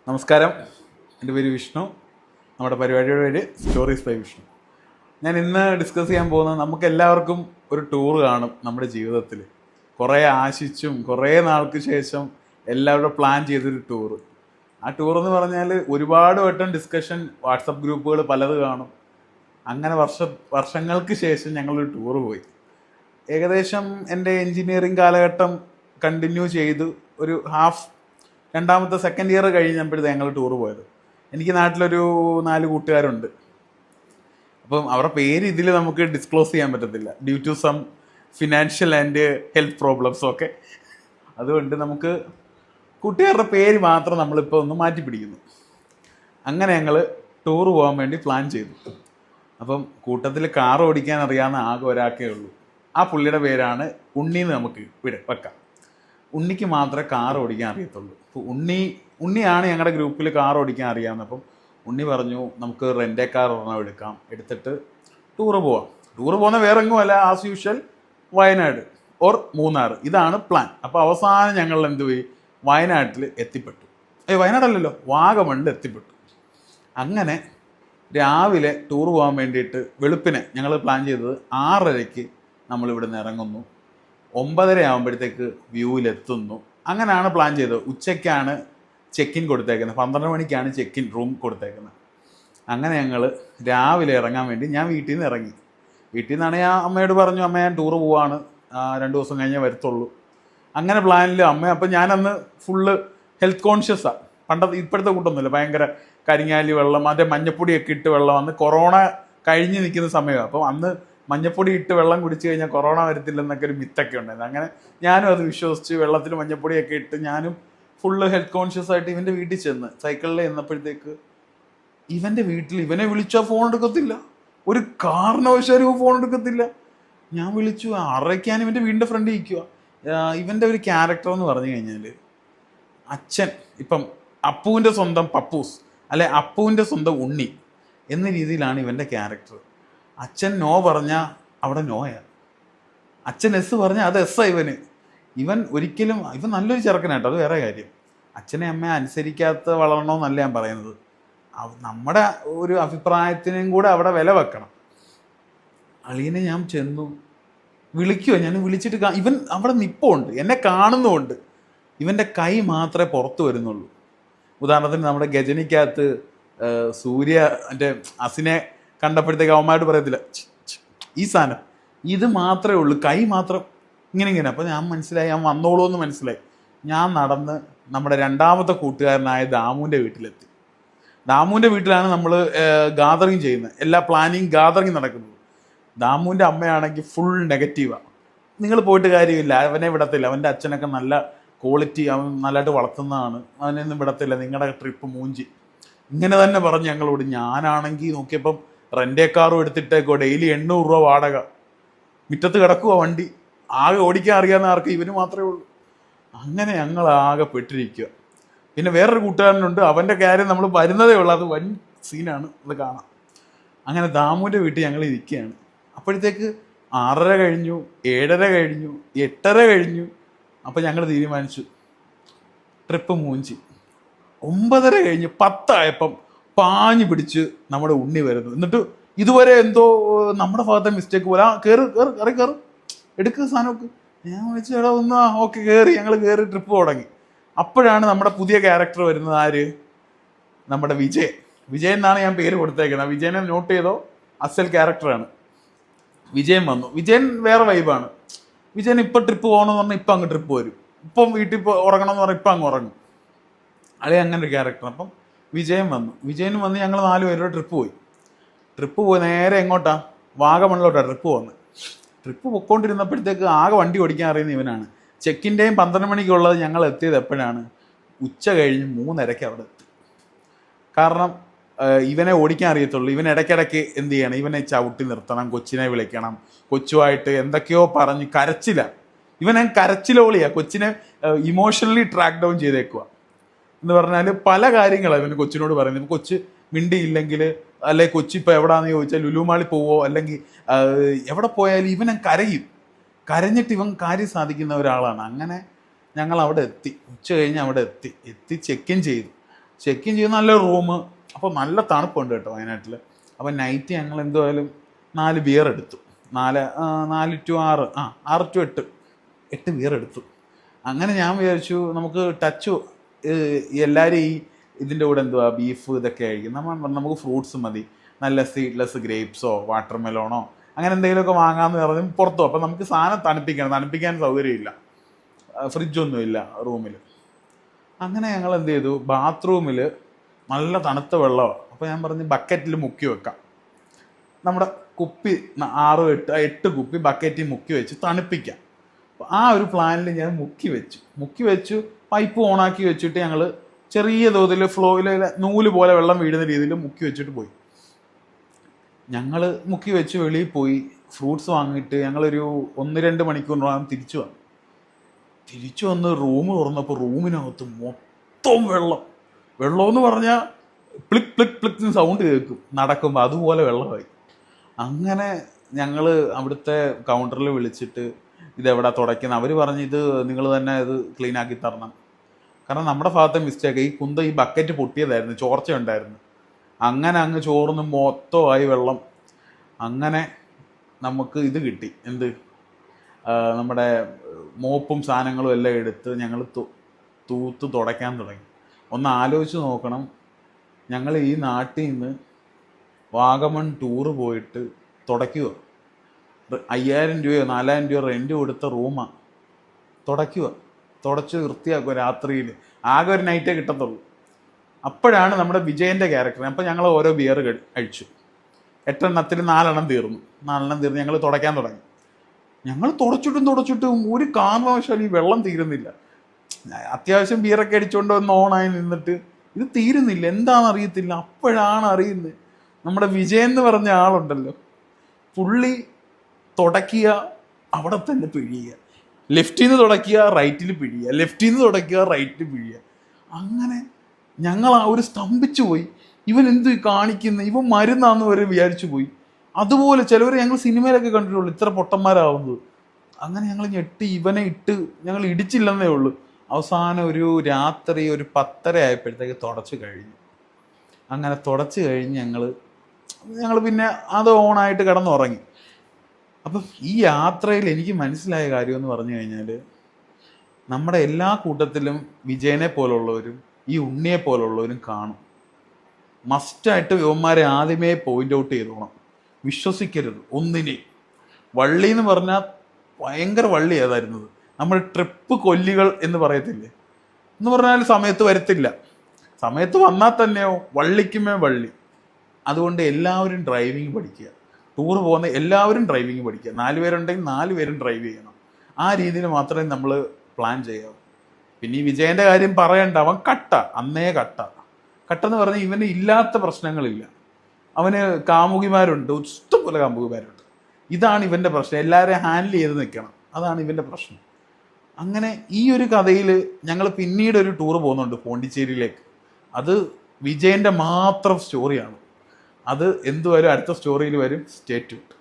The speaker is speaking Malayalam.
നമസ്കാരം, എൻ്റെ പേര് വിഷ്ണു. നമ്മുടെ പരിപാടിയുടെ പേര് സ്റ്റോറീസ് ബൈ വിഷ്ണു. ഞാൻ ഇന്ന് ഡിസ്കസ് ചെയ്യാൻ പോകുന്നത്, നമുക്ക് എല്ലാവർക്കും ഒരു ടൂർ കാണും നമ്മുടെ ജീവിതത്തിൽ. കുറേ ആശിച്ചും കുറേ നാൾക്ക് ശേഷം എല്ലാവരും പ്ലാൻ ചെയ്തൊരു ടൂറ്. ആ ടൂറെന്ന് പറഞ്ഞാൽ ഒരുപാട് വട്ടം ഡിസ്കഷൻ, വാട്സപ്പ് ഗ്രൂപ്പുകൾ പലത് കാണും. അങ്ങനെ വർഷങ്ങൾക്ക് ശേഷം ഞങ്ങളൊരു ടൂറ് പോയി. ഏകദേശം എൻ്റെ എൻജിനീയറിങ് കാലഘട്ടം കണ്ടിന്യൂ ചെയ്ത് ഒരു രണ്ടാമത്തെ സെക്കൻഡ് ഇയർ കഴിഞ്ഞപ്പോഴത്തെ ഞങ്ങൾ ടൂർ പോയത്. എനിക്ക് നാട്ടിലൊരു 4 കൂട്ടുകാരുണ്ട്. അപ്പം അവരുടെ പേര് ഇതിൽ നമുക്ക് ഡിസ്ക്ലോസ് ചെയ്യാൻ പറ്റത്തില്ല, due to some financial and health problems ഒക്കെ. അതുകൊണ്ട് നമുക്ക് കൂട്ടുകാരുടെ പേര് മാത്രം നമ്മളിപ്പോൾ ഒന്ന് മാറ്റി പിടിക്കുന്നു. അങ്ങനെ ഞങ്ങൾ ടൂർ പോകാൻ വേണ്ടി പ്ലാൻ ചെയ്തു. അപ്പം കൂട്ടത്തിൽ കാർ ഓടിക്കാൻ അറിയാവുന്ന ആകെ ഒരാൾക്കേ ഉള്ളൂ. ആ പുള്ളിയുടെ പേരാണ് ഉണ്ണിന്ന് നമുക്ക് വെക്കാം. ഉണ്ണിക്ക് മാത്രമേ കാർ ഓടിക്കാൻ അറിയത്തുള്ളൂ. അപ്പോൾ ഉണ്ണിയാണ് ഞങ്ങളുടെ ഗ്രൂപ്പിൽ കാർ ഓടിക്കാൻ അറിയാവുന്നത്. അപ്പം ഉണ്ണി പറഞ്ഞു, നമുക്ക് റെൻ്റേ കാർ ഒരെണ്ണം എടുക്കാം, എടുത്തിട്ട് ടൂറ് പോവാം. ടൂറ് പോകുന്ന വേറെ എങ്ങുമല്ല, as usual Wayanad or Munnar, ഇതാണ് പ്ലാൻ. അപ്പോൾ അവസാനം ഞങ്ങൾ എന്തുപോയി, വയനാട്ടിൽ എത്തിപ്പെട്ടു. വയനാടല്ലല്ലോ, വാഗമണ്ണിൽ എത്തിപ്പെട്ടു. അങ്ങനെ രാവിലെ ടൂർ പോകാൻ വേണ്ടിയിട്ട് വെളുപ്പിനെ ഞങ്ങൾ പ്ലാൻ ചെയ്തത് 6:30 നമ്മളിവിടുന്ന് ഇറങ്ങുന്നു, 9:30 ആകുമ്പോഴത്തേക്ക് വ്യൂവിലെത്തുന്നു. അങ്ങനെയാണ് പ്ലാൻ ചെയ്തത്. ഉച്ചയ്ക്കാണ് ചെക്ക് ഇൻ കൊടുത്തേക്കുന്നത്, 12 മണിക്കാണ് ചെക്ക് ഇൻ റൂം കൊടുത്തേക്കുന്നത്. അങ്ങനെ ഞങ്ങൾ രാവിലെ ഇറങ്ങാൻ വേണ്ടി ഞാൻ വീട്ടിൽ നിന്ന് ഇറങ്ങി. വീട്ടിൽ നിന്നാണ് ഞാൻ അമ്മയോട് പറഞ്ഞു, അമ്മ ഞാൻ ടൂറ് പോവാണ്, 2 ദിവസം കഴിഞ്ഞേ വരത്തുള്ളൂ. അങ്ങനെ പ്ലാനിൽ അപ്പം ഞാനന്ന് ഫുള്ള് ഹെൽത്ത് കോൺഷ്യസാണ്. ഇപ്പോഴത്തെ കൂട്ടൊന്നുമില്ല, ഭയങ്കര കരിങ്ങാലി വെള്ളം, അതേ മഞ്ഞപ്പൊടിയൊക്കെ ഇട്ട് വെള്ളം. അന്ന് കൊറോണ കഴിഞ്ഞ് നിൽക്കുന്ന സമയമാണ്. അപ്പം അന്ന് മഞ്ഞപ്പൊടി ഇട്ട് വെള്ളം കുടിച്ചു കഴിഞ്ഞാൽ കൊറോണ വരത്തില്ലെന്നൊക്കെ ഒരു മിത്തൊക്കെ ഉണ്ടായിരുന്നു. അങ്ങനെ ഞാനും അത് വിശ്വസിച്ച് വെള്ളത്തിൽ മഞ്ഞപ്പൊടിയൊക്കെ ഇട്ട് ഞാനും ഫുള്ള് ഹെൽത്ത് കോൺഷ്യസ് ആയിട്ട് ഇവൻ്റെ വീട്ടിൽ ചെന്ന് സൈക്കിളിൽ ചെന്നപ്പോഴത്തേക്ക് ഇവൻ്റെ വീട്ടിൽ ഇവനെ വിളിച്ചാൽ ഫോൺ എടുക്കത്തില്ല, ഒരു കാരണവശാലും ഫോൺ എടുക്കത്തില്ല. ഞാൻ വിളിച്ചു, 6:30 ഇവൻ്റെ വീടിൻ്റെ ഫ്രണ്ട് ഇരിക്കുക. ഇവൻ്റെ ഒരു ക്യാരക്ടർ എന്ന് പറഞ്ഞു കഴിഞ്ഞാൽ, അച്ഛൻ ഇപ്പം അപ്പുവിൻ്റെ സ്വന്തം പപ്പൂസ് അല്ലെ അപ്പുവിൻ്റെ സ്വന്തം ഉണ്ണി എന്ന രീതിയിലാണ് ഇവൻ്റെ ക്യാരക്ടർ. അച്ഛൻ നോ പറഞ്ഞാൽ അവിടെ നോയാണ്, അച്ഛൻ എസ് പറഞ്ഞാൽ അത് എസ് ഇവൻ ഒരിക്കലും ഇവൻ നല്ലൊരു ചെറുക്കനാട്ടോ, അത് വേറെ കാര്യം. അച്ഛനെ അമ്മയെ അനുസരിക്കാത്ത വളരണമെന്നല്ല ഞാൻ പറയുന്നത്, നമ്മുടെ ഒരു അഭിപ്രായത്തിനും കൂടെ അവിടെ വില വെക്കണം. അളിയനെ ഞാൻ ചെന്നു വിളിക്കുമോ, ഞാൻ വിളിച്ചിട്ട് ഇവൻ അവിടെ നിൽപ്പുണ്ട്, എന്നെ കാണുന്നുമുണ്ട്, ഇവൻ്റെ കൈ മാത്രമേ പുറത്ത് വരുന്നുള്ളൂ. ഉദാഹരണത്തിന് നമ്മുടെ ഗജനിക്കകത്ത് സൂര്യ എൻ്റെ അസിനെ കണ്ടപ്പോഴത്തേക്ക് അവന്മാരോട് പറയത്തില്ല ഈ സാധനം, ഇത് മാത്രമേ ഉള്ളൂ, കൈ മാത്രം ഇങ്ങനെ. അപ്പോൾ ഞാൻ മനസ്സിലായി, ഞാൻ വന്നോളൂ എന്ന് മനസ്സിലായി. ഞാൻ നടന്ന് നമ്മുടെ രണ്ടാമത്തെ കൂട്ടുകാരനായ ദാമുവിൻ്റെ വീട്ടിലെത്തി. ദാമുവിൻ്റെ വീട്ടിലാണ് നമ്മൾ ഗാദറിങ് ചെയ്യുന്നത്, എല്ലാ പ്ലാനിങ് ഗാദറിങ് നടക്കുന്നത്. ദാമുവിൻ്റെ അമ്മയാണെങ്കിൽ ഫുൾ നെഗറ്റീവാണ്. നിങ്ങൾ പോയിട്ട് കാര്യമില്ല, അവനെ വിടത്തില്ല, അവൻ്റെ അച്ഛനൊക്കെ നല്ല ക്വാളിറ്റി, അവൻ നല്ലതായിട്ട് വളർത്തുന്നതാണ്, അവനൊന്നും വിടത്തില്ല, നിങ്ങളുടെ ട്രിപ്പ് മൂഞ്ചി, ഇങ്ങനെ തന്നെ പറഞ്ഞ് ഞങ്ങളോട്. ഞാനാണെങ്കിൽ നോക്കിയപ്പം റെൻ്റേ കാറും എടുത്തിട്ടേക്കോ, ഡെയിലി 800 രൂപ വാടക, മുറ്റത്ത് കിടക്കുക വണ്ടി, ആകെ ഓടിക്കാൻ അറിയാവുന്ന ആർക്ക് ഇവന് മാത്രമേ ഉള്ളൂ. അങ്ങനെ ഞങ്ങൾ ആകെ പെട്ടിരിക്കുക. പിന്നെ വേറൊരു കൂട്ടുകാരനുണ്ട്, അവൻ്റെ കാര്യം നമ്മൾ വരുന്നതേ ഉള്ളൂ, അത് വൻ സീനാണ്, അത് കാണാം. അങ്ങനെ ദാമുവിൻ്റെ വീട്ടിൽ ഞങ്ങൾ ഇരിക്കുകയാണ്. അപ്പോഴത്തേക്ക് 6:30 കഴിഞ്ഞു, 7:30 കഴിഞ്ഞു, 8:30 കഴിഞ്ഞു. അപ്പോൾ ഞങ്ങൾ തീരുമാനിച്ചു ട്രിപ്പ് മൂഞ്ചി. 9:30 കഴിഞ്ഞ് 10 ആയപ്പം പാഞ്ഞു പിടിച്ച് നമ്മുടെ ഉണ്ണി വരുന്നു. എന്നിട്ട് ഇതുവരെ എന്തോ നമ്മുടെ ഭാഗത്തെ മിസ്റ്റേക്ക് പോലെ, കയറും എടുക്കുക സാധനമൊക്കെ. ഞാൻ വിളിച്ചു, എടാ ഒന്ന് ഓക്കെ കയറി. ഞങ്ങൾ കയറി ട്രിപ്പ് തുടങ്ങി. അപ്പോഴാണ് നമ്മുടെ പുതിയ ക്യാരക്ടർ വരുന്നത്. ആര്? നമ്മുടെ വിജയൻ എന്നാണ് ഞാൻ പേര് കൊടുത്തേക്കുന്നത്. വിജയനെ നോട്ട് ചെയ്തോ, അസൽ ക്യാരക്ടറാണ്. വിജയൻ വന്നു. വിജയൻ വേറെ വൈബാണ്. വിജയൻ ഇപ്പം ട്രിപ്പ് പോകണമെന്ന് പറഞ്ഞാൽ ഇപ്പം അങ്ങ് ട്രിപ്പ് വരും, ഇപ്പം വീട്ടിൽ ഉറങ്ങണം എന്ന് പറഞ്ഞാൽ ഇപ്പം അങ്ങ് ഉറങ്ങും. അതെ, അങ്ങനെ ഒരു ക്യാരക്ടർ. അപ്പം വിജയൻ വന്ന് ഞങ്ങൾ 4 പേരുടെ ട്രിപ്പ് പോയി നേരെ എങ്ങോട്ടാ, വാഗമണ്ണിലോട്ടാണ് ട്രിപ്പ് പോകുന്നത്. ട്രിപ്പ് പൊയ്ക്കൊണ്ടിരുന്നപ്പോഴത്തേക്ക് ആകെ വണ്ടി ഓടിക്കാൻ അറിയുന്ന ഇവനാണ്. ചെക്കിൻ്റെയും 12 മണിക്കുള്ളത് ഞങ്ങൾ എത്തിയത് എപ്പോഴാണ്, ഉച്ച കഴിഞ്ഞ് 3:30 അവിടെ എത്തി. കാരണം ഇവനെ ഓടിക്കാൻ അറിയത്തുള്ളൂ. ഇവൻ ഇടയ്ക്കിടയ്ക്ക് എന്ത് ചെയ്യണം, ഇവനെ ചവിട്ടി നിർത്തണം, കൊച്ചിനെ വിളിക്കണം, കൊച്ചുമായിട്ട് എന്തൊക്കെയോ പറഞ്ഞ് ഇവനെ കരച്ചിലോളിയാണ്, കൊച്ചിനെ ഇമോഷണലി ട്രാക്ക് ഡൗൺ ചെയ്തേക്കുക എന്ന് പറഞ്ഞാൽ പല കാര്യങ്ങളാണ് ഇവന് കൊച്ചിനോട് പറയുന്നത്. കൊച്ച് മിണ്ടിയില്ലെങ്കിൽ, അല്ലെ കൊച്ചിപ്പോൾ എവിടെയാണെന്ന് ചോദിച്ചാൽ ലുലുമാളി പോവോ, അല്ലെങ്കിൽ എവിടെ പോയാലും ഇവൻ കരഞ്ഞിട്ട് ഇവൻ കാര്യം സാധിക്കുന്ന ഒരാളാണ്. അങ്ങനെ ഞങ്ങൾ അവിടെ എത്തി, ഉച്ച കഴിഞ്ഞ് അവിടെ എത്തി ചെക്ക് ഇൻ ചെയ്തു. ചെക്ക് ഇൻ ചെയ്യുന്ന നല്ല റൂം. അപ്പോൾ നല്ല തണുപ്പുണ്ട് കേട്ടോ വയനാട്ടിൽ. അപ്പോൾ നൈറ്റ് ഞങ്ങൾ എന്തായാലും 4 ബിയർ എടുത്തു. 4 to 6, 6 to 8 ബിയർ എടുത്തു. അങ്ങനെ ഞാൻ വിചാരിച്ചു നമുക്ക് ടച്ച് എല്ലാവരും ഇതിൻ്റെ കൂടെ എന്തുവാ ബീഫ് ഇതൊക്കെ ആയിരിക്കും. നമുക്ക് ഫ്രൂട്ട്സ് മതി, നല്ല സീഡ്ലെസ് ഗ്രേപ്സോ വാട്ടർമെലോണോ അങ്ങനെ എന്തെങ്കിലുമൊക്കെ വാങ്ങാമെന്ന് പറഞ്ഞ് പുറത്തു. അപ്പം നമുക്ക് സാധനം തണുപ്പിക്കാൻ സൗകര്യമില്ല, ഫ്രിഡ്ജൊന്നുമില്ല റൂമിൽ. അങ്ങനെ ഞങ്ങൾ എന്ത് ചെയ്തു, ബാത്റൂമിൽ നല്ല തണുത്ത വെള്ളമാണ്. അപ്പോൾ ഞാൻ പറഞ്ഞ് ബക്കറ്റിൽ മുക്കി വെക്കാം. നമ്മുടെ കുപ്പി 6-8 കുപ്പി ബക്കറ്റിൽ മുക്കി വെച്ച് തണുപ്പിക്കാം. ആ ഒരു പ്ലാനിൽ ഞാൻ മുക്കി വെച്ചു പൈപ്പ് ഓണാക്കി വെച്ചിട്ട് ഞങ്ങൾ ചെറിയ തോതിൽ ഫ്ലോയിൽ നൂല് പോലെ വെള്ളം വീഴുന്ന രീതിയിൽ മുക്കി വെച്ചിട്ട് പോയി. ഞങ്ങൾ മുക്കി വെച്ച് വെളിയിൽ പോയി ഫ്രൂട്ട്സ് വാങ്ങിയിട്ട് ഞങ്ങളൊരു 1-2 മണിക്കൂറിനകം തിരിച്ചു വന്ന് റൂം തുറന്നപ്പോൾ റൂമിനകത്ത് മൊത്തം വെള്ളമെന്ന് പറഞ്ഞാൽ പ്ലിക് പ്ലിക് പ്ലിക് സൗണ്ട് കേൾക്കും നടക്കുമ്പോൾ, അതുപോലെ വെള്ളമായി. അങ്ങനെ ഞങ്ങൾ അവിടുത്തെ കൗണ്ടറിൽ വിളിച്ചിട്ട് ഇതെവിടെ തുടയ്ക്കുന്നത്. അവർ പറഞ്ഞ് ഇത് നിങ്ങൾ തന്നെ ഇത് ക്ലീൻ ആക്കി തരണം. കാരണം നമ്മുടെ ഭാഗത്തെ മിസ്റ്റേക്ക്, ഈ ബക്കറ്റ് പൊട്ടിയതായിരുന്നു, ചോർച്ച ഉണ്ടായിരുന്നു. അങ്ങനെ അങ്ങ് ചോർന്ന് മൊത്തമായി വെള്ളം. അങ്ങനെ നമുക്ക് ഇത് കിട്ടി, നമ്മുടെ മോപ്പും സാധനങ്ങളും എല്ലാം എടുത്ത് ഞങ്ങൾ തൂത്ത് തുടയ്ക്കാൻ തുടങ്ങി. ഒന്ന് ആലോചിച്ച് നോക്കണം, ഞങ്ങൾ ഈ നാട്ടിൽ നിന്ന് വാഗമൺ ടൂറ് പോയിട്ട് തുടയ്ക്കുക, 5000 രൂപയോ 4000 രൂപയോ റെൻറ്റ് കൊടുത്ത റൂമാണ്. തുടച്ച് വൃത്തിയാക്കുക രാത്രിയിൽ. ആകെ ഒരു നൈറ്റേ കിട്ടത്തുള്ളൂ. അപ്പോഴാണ് നമ്മുടെ വിജയൻ്റെ ക്യാരക്ടർ. അപ്പോൾ ഞങ്ങൾ ഓരോ ബിയർ കഴിച്ചു. 8 എണ്ണത്തിൽ 4 എണ്ണം തീർന്നു. ഞങ്ങൾ തുടയ്ക്കാൻ തുടങ്ങി. ഞങ്ങൾ തുടച്ചിട്ടും ഒരു കാരണവശാലും ഈ വെള്ളം തീരുന്നില്ല. അത്യാവശ്യം ബിയറൊക്കെ അടിച്ചുകൊണ്ട് ഒന്ന് ഓണായി നിന്നിട്ട് ഇത് തീരുന്നില്ല, എന്താണെന്ന് അറിയത്തില്ല. അപ്പോഴാണ് അറിയുന്നത്, നമ്മുടെ വിജയൻ എന്ന് പറഞ്ഞ ആളുണ്ടല്ലോ, പുള്ളി തുടയ്ക്കുക, അവിടെ തന്നെ പിഴിയുക. ലെഫ്റ്റിൽ നിന്ന് തുടയ്ക്കുക, റൈറ്റിൽ പിഴിയുക, ലെഫ്റ്റിൽ നിന്ന് തുടയ്ക്കുക, റൈറ്റിൽ പിഴിയുക. അങ്ങനെ ഞങ്ങൾ ആ ഒരു സ്തംഭിച്ചു പോയി. ഇവൻ എന്ത് കാണിക്കുന്നത്, ഇവൻ മരുന്നാന്ന് വരെ വിചാരിച്ചു പോയി. അതുപോലെ ചിലവർ ഞങ്ങൾ സിനിമയിലൊക്കെ കണ്ടിട്ടുള്ളൂ ഇത്ര പൊട്ടന്മാരാവുന്നത്. അങ്ങനെ ഞങ്ങൾ ഞെട്ടി ഇവനെ ഞങ്ങൾ ഇടിച്ചില്ലെന്നേ ഉള്ളൂ. അവസാനം ഒരു രാത്രി 10:30 ആയപ്പോഴത്തേക്ക് തുടച്ച് കഴിഞ്ഞു. അങ്ങനെ തുടച്ച് കഴിഞ്ഞ് ഞങ്ങൾ പിന്നെ അത് ഓണായിട്ട് കിടന്നുറങ്ങി. അപ്പം ഈ യാത്രയിൽ എനിക്ക് മനസ്സിലായ കാര്യം എന്ന് പറഞ്ഞു കഴിഞ്ഞാൽ, നമ്മുടെ എല്ലാ കൂട്ടത്തിലും വിജയനെ പോലുള്ളവരും ഈ ഉണ്ണിയെ പോലുള്ളവരും കാണും. മസ്റ്റായിട്ട് യുവന്മാരെ ആദ്യമേ പോയിന്റ് ഔട്ട് ചെയ്തോണം. വിശ്വസിക്കരുത് ഒന്നിനെയും. വള്ളി എന്ന് പറഞ്ഞാൽ ഭയങ്കര വള്ളി ഏതായിരുന്നത്, നമ്മൾ ട്രിപ്പ് കൊല്ലികൾ എന്ന് പറയത്തില്ലേ, എന്ന് പറഞ്ഞാൽ സമയത്ത് വരത്തില്ല. സമയത്ത് വന്നാൽ തന്നെയോ വള്ളിക്കുമേ വള്ളി. അതുകൊണ്ട് എല്ലാവരും ഡ്രൈവിങ് പഠിക്കുക. ടൂർ പോകുന്ന എല്ലാവരും ഡ്രൈവിങ് പഠിക്കുക. 4 പേരുണ്ടെങ്കിൽ 4 പേരും ഡ്രൈവ് ചെയ്യണം. ആ രീതിയിൽ മാത്രമേ നമ്മൾ പ്ലാൻ ചെയ്യാവൂ. പിന്നെ ഈ വിജയൻ്റെ കാര്യം പറയണ്ട, അവൻ അന്നേ കട്ടെന്ന് പറഞ്ഞാൽ ഇവന് ഇല്ലാത്ത പ്രശ്നങ്ങളില്ല. അവന് കാമുകിമാരുണ്ട്, ഇഷ്ടംപോലെ കാമുകിമാരുണ്ട്. ഇതാണ് ഇവൻ്റെ പ്രശ്നം, എല്ലാവരെയും ഹാൻഡിൽ ചെയ്ത് നിൽക്കണം, അതാണ് ഇവൻ്റെ പ്രശ്നം. അങ്ങനെ ഈ ഒരു കഥയിൽ ഞങ്ങൾ പിന്നീട് ഒരു ടൂർ പോകുന്നുണ്ട് പോണ്ടിച്ചേരിയിലേക്ക്. അത് വിജയൻ്റെ മാത്രം സ്റ്റോറിയാണ്. അത് എന്തുവരും അടുത്ത സ്റ്റോറിയിൽ വരും. Stay tuned.